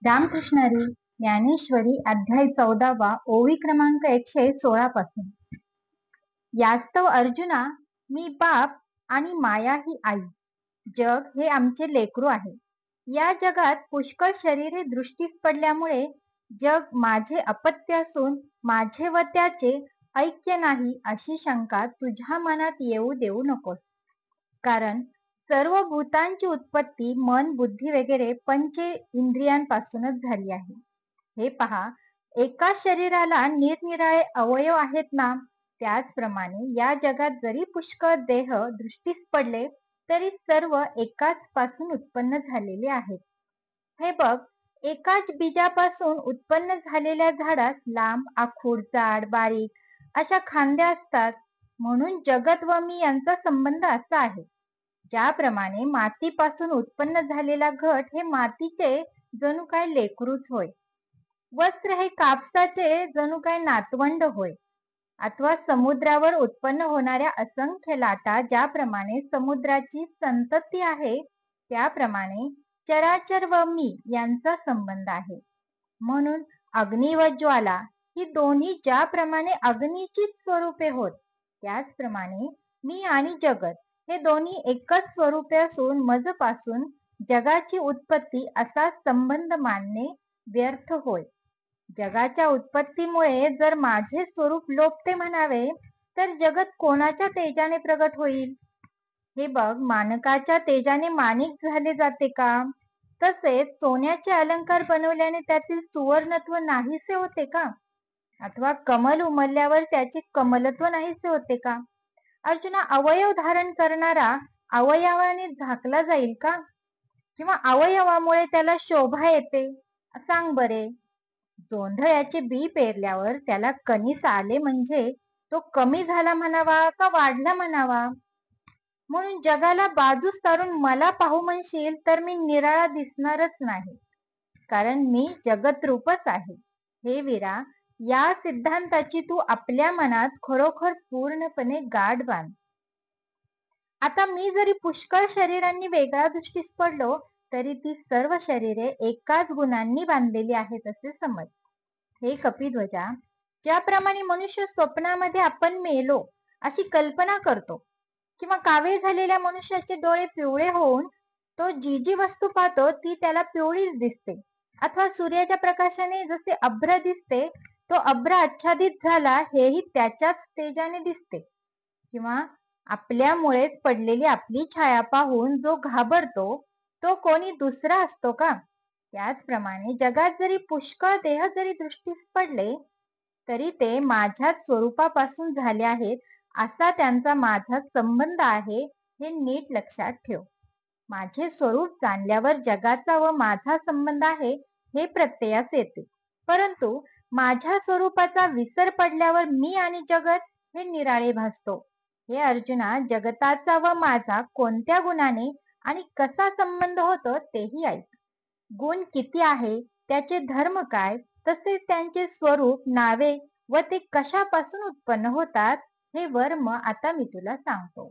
रामकृष्णारी ज्ञानेश्वरी अध्याय 14वा ओवी क्रमांक 116 पासून. यास्तव अर्जुना, मी बाप आणि माया ही आई. जग हे आमचे लेकरू आहे. या जगात पुष्कळ शरीरे दृष्टीस पडल्यामुळे जग माझे अपत्य असून माझे व त्याचे ऐक्य नाही अशी शंका तुझ्या मनात येऊ देऊ नकोस. कारण सर्व भूतांची उत्पत्ती मन, बुद्धी वगैरे पंच इंद्रियांपासूनच झाली आहे. हे पहा, एका शरीराला निरनिराळे अवयव आहेत ना, त्याचप्रमाणे या जगात जरी पुष्कळ देह दृष्टीस पडले तरी सर्व एकाच पासून उत्पन्न झालेले आहेत. हे बघ, एकाच बीजापासून उत्पन्न झालेल्या झाडास लांब, आखूड, जाड, बारीक अशा खांद्या असतात. म्हणून जगत व मी यांचा संबंध असा आहे. ज्याप्रमाणे मातीपासून उत्पन्न झालेला घट हे मातीचे जणू काय लेकरूच होय. वस्त्र हे कापसाचे जणू काय नातवंड होय. अथवा समुद्रावर उत्पन्न होणाऱ्या असंख्य लाटा ज्याप्रमाणे समुद्राची संतती आहे, त्याप्रमाणे चराचर व मी यांचा संबंध आहे. म्हणून अग्नी व ज्वाला ही दोन्ही ज्याप्रमाणे अग्नीचीच स्वरूपे होत, त्याचप्रमाणे मी आणि जगत हे दोन्ही एकच स्वरूपे असून मजपासून जगाची उत्पत्ती असा संबंध मानणे व्यर्थ होय. जगाच्या उत्पत्तीमुळे जर माझे स्वरूप लोपते म्हणावे तर जगत कोणाच्या तेजाने प्रगट होईल? हे बघ, माणकाच्या तेजाने माणिक झाले जाते का? तसेच सोन्याचे अलंकार बनवल्याने त्यातील सुवर्णत्व नाहीसे होते का? अथवा कमल उमलल्यावर त्याचे कमलत्व नाहीसे होते का? अर्जुना, अवयव धारण करणारा अवयवाने झाकला जाईल का? किंवा अवयवामुळे त्याला शोभा येते? सांग बरे. जोंधळ्याचे बी पेरल्यावर त्याला कणीस आले म्हणजे तो कमी झाला म्हणावा का वाढला म्हणावा? म्हणून जगाला बाजूस सारून मला पाहू म्हणशील तर मी निराळा दिसणारच नाही, कारण मी जगतरूपच आहे. हे वीरा, या सिद्धांताची तू आपल्या मनात खरोखर पूर्णपणे गाठ बांध. आता मी जरी पुष्कळ शरीरांनी वेगळा दृष्टीस पडलो तरी ती सर्व शरीरे एकाच गुणांनी बांधलेली आहेत असे समज. हे कपिध्वजा, ज्याप्रमाणे मनुष्य स्वप्नामध्ये आपण मेलो अशी कल्पना करतो, किंवा कावीळ झालेल्या मनुष्याचे डोळे पिवळे होऊन तो जी जी वस्तू पाहतो ती त्याला पिवळीच दिसते, अथवा सूर्याच्या प्रकाशाने जसे अभ्र दिसते तो अभ्र आच्छादित झाला हेही त्याच्याच तेजाने दिसते, किंवा आपल्यामुळेच पडलेली आपली छाया पाहून जो घाबरतो तो कोणी दुसरा असतो का? त्याचप्रमाणे जगात जरी पुष्कळ देह जरी दृष्टीस पडले तरी ते माझ्याच स्वरूपापासून झाले आहेत असा त्यांचा माझा संबंध आहे, हे नीट लक्षात ठेव. माझे स्वरूप जाणल्यावर जगाचा व माझा संबंध आहे हे प्रत्ययास येते, परंतु माझ्या स्वरूपाचा विसर पडल्यावर मी आणि जगत हे निराळे भासतो. हे अर्जुना, जगताचा व माझा कोणत्या गुणाने आणि कसा संबंध होतो तेही ऐक. गुण किती आहे, त्याचे धर्म काय, तसेच त्यांचे स्वरूप, नावे व ते कशापासून उत्पन्न होतात हे वर्म आता मी तुला सांगतो.